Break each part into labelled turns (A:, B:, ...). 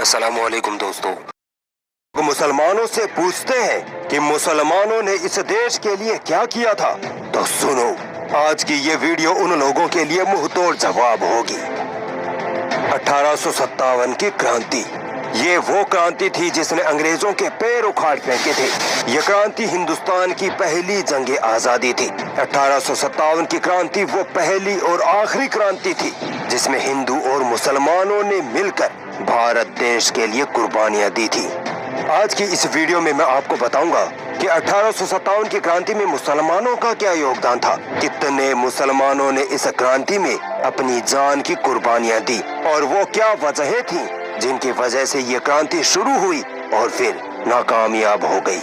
A: अस्सलाम वालेकुम दोस्तों। मुसलमानों से पूछते हैं कि मुसलमानों ने इस देश के लिए क्या किया था, तो सुनो, आज की ये वीडियो उन लोगों के लिए मुंहतोड़ जवाब होगी। 1857 की क्रांति, ये वो क्रांति थी जिसने अंग्रेजों के पैर उखाड़ फेंके थे। ये क्रांति हिंदुस्तान की पहली जंग आजादी थी। 1857 की क्रांति वो पहली और आखिरी क्रांति थी जिसमें हिंदू और मुसलमानों ने मिलकर भारत देश के लिए कुर्बानियां दी थी। आज की इस वीडियो में मैं आपको बताऊंगा कि 1857 की क्रांति में मुसलमानों का क्या योगदान था, कितने मुसलमानों ने इस क्रांति में अपनी जान की कुर्बानियां दी और वो क्या वजहें थी जिनकी वजह से ये क्रांति शुरू हुई और फिर नाकामयाब हो गई।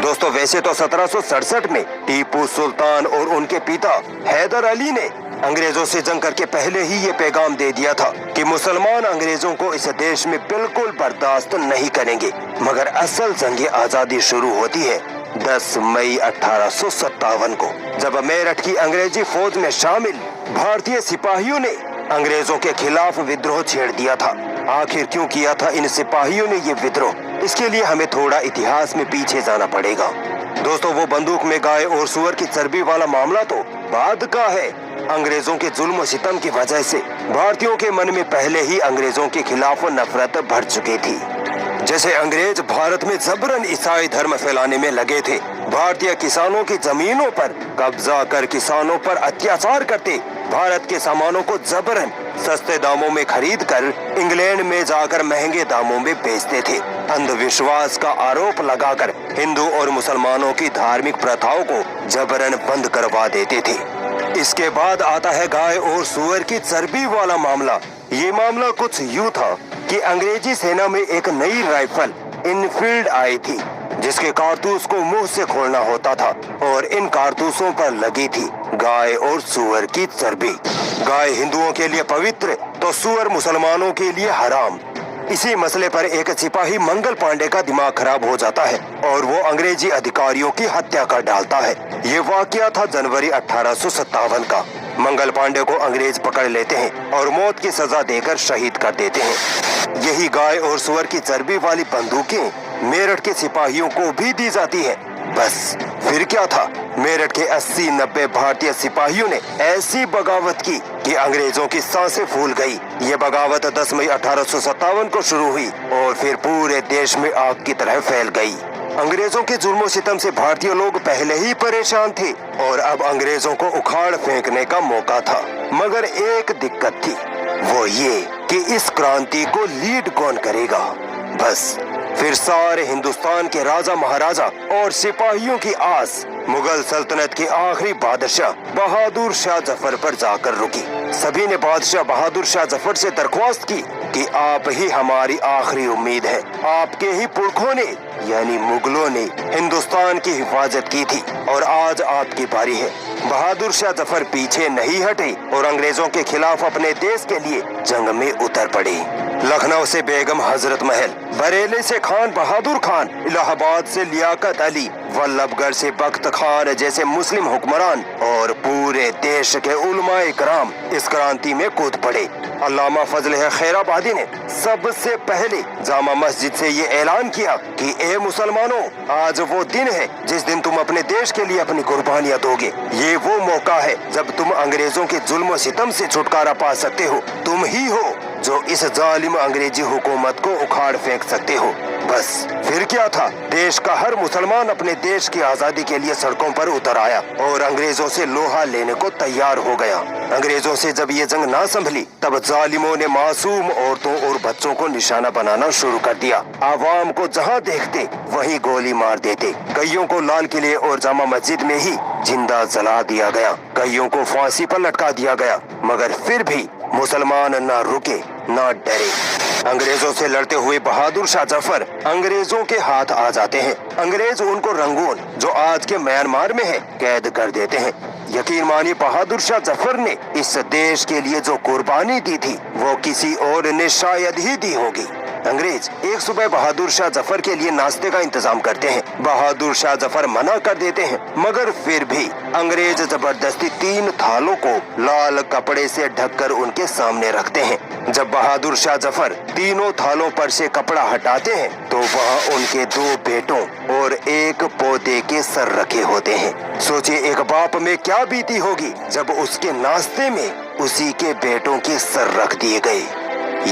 A: दोस्तों, वैसे तो 1767 में टीपू सुल्तान और उनके पिता हैदर अली ने अंग्रेजों से जंग करके पहले ही ये पैगाम दे दिया था कि मुसलमान अंग्रेजों को इस देश में बिल्कुल बर्दाश्त नहीं करेंगे। मगर असल जंग आजादी शुरू होती है 10 मई 1857 को, जब मेरठ की अंग्रेजी फौज में शामिल भारतीय सिपाहियों ने अंग्रेजों के खिलाफ विद्रोह छेड़ दिया था। आखिर क्यों किया था इन सिपाहियों ने ये विद्रोह, इसके लिए हमें थोड़ा इतिहास में पीछे जाना पड़ेगा। दोस्तों, वो बंदूक में गाय और सुअर की चर्बी वाला मामला तो बाद का है। अंग्रेजों के जुल्म सितम की वजह से भारतीयों के मन में पहले ही अंग्रेजों के खिलाफ नफरत भर चुकी थी। जैसे अंग्रेज भारत में जबरन ईसाई धर्म फैलाने में लगे थे, भारतीय किसानों की जमीनों पर कब्जा कर किसानों पर अत्याचार करते, भारत के सामानों को जबरन सस्ते दामों में खरीद कर इंग्लैंड में जाकर महंगे दामों में बेचते थे, अंधविश्वास का आरोप लगाकर हिंदू और मुसलमानों की धार्मिक प्रथाओं को जबरन बंद करवा देते थे। इसके बाद आता है गाय और सुअर की चर्बी वाला मामला। ये मामला कुछ यूं था कि अंग्रेजी सेना में एक नई राइफल इनफील्ड आई थी जिसके कारतूस को मुंह से खोलना होता था और इन कारतूसों पर लगी थी गाय और सुअर की चर्बी। गाय हिंदुओं के लिए पवित्र तो सुअर मुसलमानों के लिए हराम। इसी मसले पर एक सिपाही मंगल पांडे का दिमाग खराब हो जाता है और वो अंग्रेजी अधिकारियों की हत्या कर डालता है। ये वाकया था जनवरी 1857 का। मंगल पांडे को अंग्रेज पकड़ लेते हैं और मौत की सजा देकर शहीद कर देते हैं। यही गाय और सुअर की चर्बी वाली बंदूकें मेरठ के सिपाहियों को भी दी जाती है। बस फिर क्या था, मेरठ के 80-90 भारतीय सिपाहियों ने ऐसी बगावत की कि अंग्रेजों की सांसें फूल गई। ये बगावत 10 मई 1857 को शुरू हुई और फिर पूरे देश में आग की तरह फैल गई। अंग्रेजों के जुल्मों सितम से भारतीय लोग पहले ही परेशान थे और अब अंग्रेजों को उखाड़ फेंकने का मौका था। मगर एक दिक्कत थी, वो ये कि इस क्रांति को लीड कौन करेगा। बस फिर सारे हिंदुस्तान के राजा महाराजा और सिपाहियों की आस मुगल सल्तनत के आखिरी बादशाह बहादुर शाह जफर पर जाकर रुकी। सभी ने बादशाह बहादुर शाह जफर से दरख्वास्त की कि आप ही हमारी आखिरी उम्मीद है। आपके ही पुरखों ने यानी मुगलों ने हिंदुस्तान की हिफाजत की थी और आज आपकी बारी है। बहादुर शाह जफर पीछे नहीं हटे और अंग्रेजों के खिलाफ अपने देश के लिए जंग में उतर पड़े। लखनऊ से बेगम हजरत महल, बरेली से खान बहादुर खान, इलाहाबाद से लियाकत अली, वल्लभगढ़ से बख्त खान जैसे मुस्लिम हुक्मरान और पूरे देश के उलमाए कराम इस क्रांति में कूद पड़े। अल्लामा फजल खैराबादी ने सबसे पहले जामा मस्जिद से ये ऐलान किया कि ए मुसलमानों, आज वो दिन है जिस दिन तुम अपने देश के लिए अपनी कुर्बानियां दोगे। ये वो मौका है जब तुम अंग्रेजों के जुल्म सितम से छुटकारा पा सकते हो। तुम ही हो जो इस जालिम अंग्रेजी हुकूमत को उखाड़ फेंक सकते हो। बस फिर क्या था, देश का हर मुसलमान अपने देश की आजादी के लिए सड़कों पर उतर आया और अंग्रेजों से लोहा लेने को तैयार हो गया। अंग्रेजों से जब ये जंग ना संभली तब जालिमों ने मासूम औरतों और बच्चों को निशाना बनाना शुरू कर दिया। आवाम को जहाँ देखते वहीं गोली मार देते। कईयों को लाल किले और जामा मस्जिद में ही जिंदा जला दिया गया, कईयों को फांसी पर लटका दिया गया। मगर फिर भी मुसलमान ना रुके ना डरे। अंग्रेजों से लड़ते हुए बहादुर शाह जफर अंग्रेजों के हाथ आ जाते हैं। अंग्रेज उनको रंगून, जो आज के म्यांमार में है, कैद कर देते हैं। यकीन मानिए, बहादुर शाह जफर ने इस देश के लिए जो कुर्बानी दी थी वो किसी और ने शायद ही दी होगी। अंग्रेज एक सुबह बहादुर शाह जफर के लिए नाश्ते का इंतजाम करते हैं। बहादुर शाह जफर मना कर देते हैं, मगर फिर भी अंग्रेज जबरदस्ती 3 थालों को लाल कपड़े से ढककर उनके सामने रखते हैं। जब बहादुर शाह जफर तीनों थालों पर से कपड़ा हटाते हैं तो वहाँ उनके 2 बेटों और 1 पोते के सर रखे होते हैं। सोचिए एक बाप में क्या बीती होगी जब उसके नाश्ते में उसी के बेटों के सर रख दिए गए।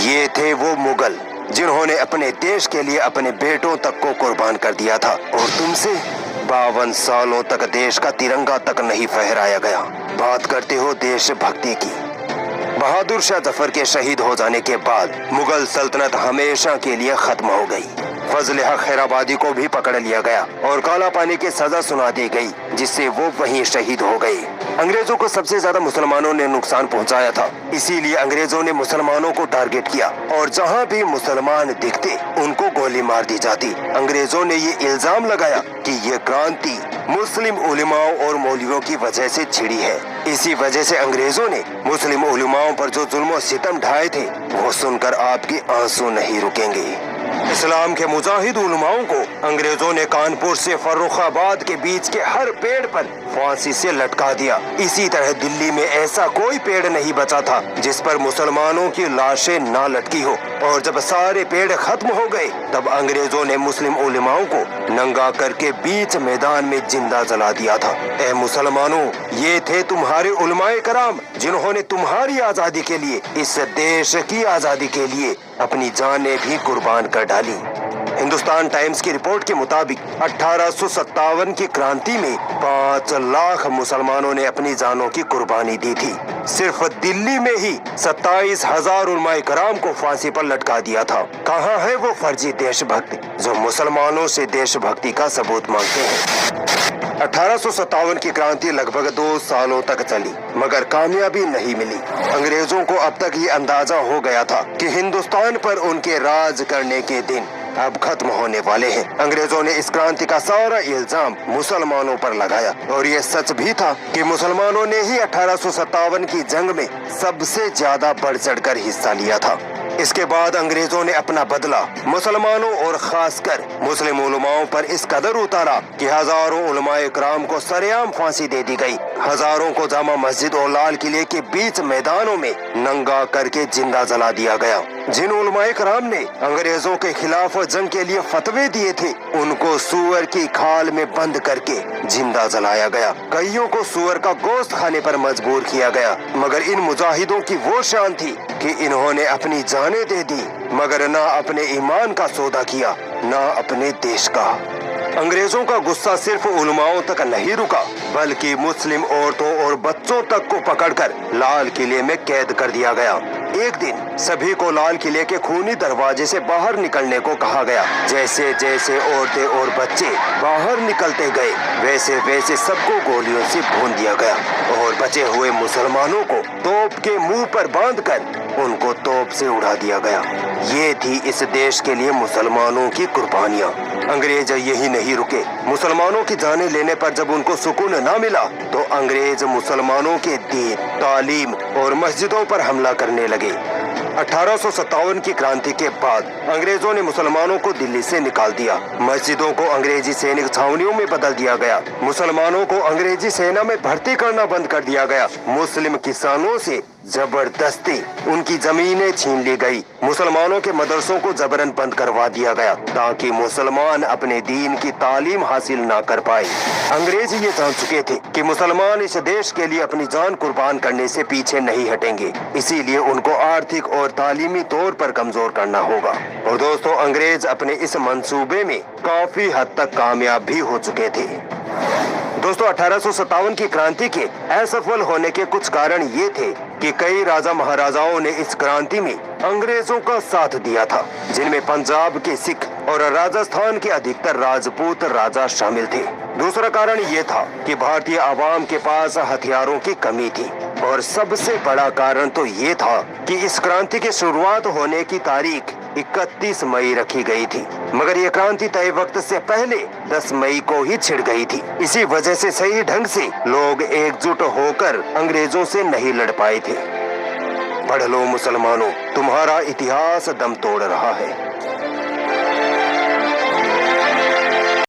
A: ये थे वो मुगल जिन्होंने अपने देश के लिए अपने बेटों तक को कुर्बान कर दिया था, और तुमसे 52 सालों तक देश का तिरंगा तक नहीं फहराया गया। बात करते हो देशभक्ति की। बहादुर शाह जफर के शहीद हो जाने के बाद मुगल सल्तनत हमेशा के लिए खत्म हो गई। फजल हक खैराबादी को भी पकड़ लिया गया और काला पानी की सजा सुना दी गई, जिससे वो वहीं शहीद हो गए। अंग्रेजों को सबसे ज्यादा मुसलमानों ने नुकसान पहुंचाया था, इसीलिए अंग्रेजों ने मुसलमानों को टारगेट किया और जहां भी मुसलमान दिखते उनको गोली मार दी जाती। अंग्रेजों ने ये इल्जाम लगाया कि ये क्रांति मुस्लिम उलेमाओं और मौलवियों की वजह से छिड़ी है। इसी वजह से अंग्रेजों ने मुस्लिम उलेमाओं पर जो जुल्म और सितम ढाए थे वो सुनकर आपके आंसू नहीं रुकेंगे। इस्लाम के मुजाहिद उलमाओं को अंग्रेजों ने कानपुर से फर्रुखाबाद के बीच के हर पेड़ पर फांसी से लटका दिया। इसी तरह दिल्ली में ऐसा कोई पेड़ नहीं बचा था जिस पर मुसलमानों की लाशें ना लटकी हो, और जब सारे पेड़ खत्म हो गए तब अंग्रेजों ने मुस्लिम उलमाओं को नंगा करके बीच मैदान में जिंदा जला दिया था। ए मुसलमानों, ये थे तुम्हारे उलमाए कराम जिन्होंने तुम्हारी आजादी के लिए, इस देश की आजादी के लिए अपनी जानें भी कुर्बान कर डाली। हिंदुस्तान टाइम्स की रिपोर्ट के मुताबिक 1857 की क्रांति में 5 लाख मुसलमानों ने अपनी जानों की कुर्बानी दी थी। सिर्फ दिल्ली में ही 27,000 उलमाए कराम को फांसी पर लटका दिया था। कहाँ है वो फर्जी देशभक्त जो मुसलमानों से देशभक्ति का सबूत मांगते हैं। 1857 की क्रांति लगभग 2 सालों तक चली, मगर कामयाबी नहीं मिली। अंग्रेजों को अब तक ये अंदाजा हो गया था कि हिंदुस्तान पर उनके राज करने के दिन अब खत्म होने वाले हैं। अंग्रेजों ने इस क्रांति का सारा इल्जाम मुसलमानों पर लगाया, और ये सच भी था कि मुसलमानों ने ही 1857 की जंग में सबसे ज्यादा बढ़ चढ़कर हिस्सा लिया था। इसके बाद अंग्रेजों ने अपना बदला मुसलमानों और खासकर मुस्लिम उलमाओं पर इस कदर उतारा कि हजारों उलमाए कराम को सरेआम फांसी दे दी गई। हजारों को जामा मस्जिद और लाल किले के बीच मैदानों में नंगा करके जिंदा जला दिया गया। जिन उलमाए कराम ने अंग्रेजों के खिलाफ जंग के लिए फतवे दिए थे उनको सूअर की खाल में बंद करके जिंदा जलाया गया। कईयों को सूअर का गोश्त खाने पर मजबूर किया गया, मगर इन मुजाहिदों की वो शान थी कि इन्होंने अपनी जानें दे दी, मगर ना अपने ईमान का सौदा किया, ना अपने देश का। अंग्रेजों का गुस्सा सिर्फ उलमाओं तक नहीं रुका, बल्कि मुस्लिम औरतों और बच्चों तक को पकड़कर लाल किले में कैद कर दिया गया। एक दिन सभी को लाल किले के खूनी दरवाजे से बाहर निकलने को कहा गया। जैसे जैसे औरतें और बच्चे बाहर निकलते गए वैसे वैसे सबको गोलियों से भून दिया गया, और बचे हुए मुसलमानों को तोप के मुंह पर बांधकर उनको तोप से उड़ा दिया गया। ये थी इस देश के लिए मुसलमानों की कुर्बानियां। अंग्रेज यही नहीं रुके। मुसलमानों की जानें लेने पर जब उनको सुकून न मिला तो अंग्रेज मुसलमानों के दीन, तालीम और मस्जिदों पर हमला करने लगे। 1857 की क्रांति के बाद अंग्रेजों ने मुसलमानों को दिल्ली से निकाल दिया। मस्जिदों को अंग्रेजी सैनिक छावनियों में बदल दिया गया। मुसलमानों को अंग्रेजी सेना में भर्ती करना बंद कर दिया गया। मुस्लिम किसानों से जबरदस्ती उनकी जमीनें छीन ली गई। मुसलमानों के मदरसों को जबरन बंद करवा दिया गया ताकि मुसलमान अपने दीन की तालीम हासिल ना कर पाए। अंग्रेज ये जान चुके थे कि मुसलमान इस देश के लिए अपनी जान कुर्बान करने से पीछे नहीं हटेंगे, इसीलिए उनको आर्थिक और तालीमी तौर पर कमजोर करना होगा। और दोस्तों, अंग्रेज अपने इस मंसूबे में काफी हद तक कामयाब भी हो चुके थे। दोस्तों, 1857 की क्रांति के असफल होने के कुछ कारण ये थे कि कई राजा महाराजाओं ने इस क्रांति में अंग्रेजों का साथ दिया था, जिनमें पंजाब के सिख और राजस्थान के अधिकतर राजपूत राजा शामिल थे। दूसरा कारण ये था कि भारतीय आवाम के पास हथियारों की कमी थी, और सबसे बड़ा कारण तो ये था कि इस क्रांति की शुरुआत होने की तारीख 31 मई रखी गई थी, मगर ये क्रांति तय वक्त से पहले 10 मई को ही छिड़ गई थी। इसी वजह से सही ढंग से लोग एकजुट होकर अंग्रेजों से नहीं लड़ पाए थे। पढ़ लो मुसलमानों, तुम्हारा इतिहास दम तोड़ रहा है।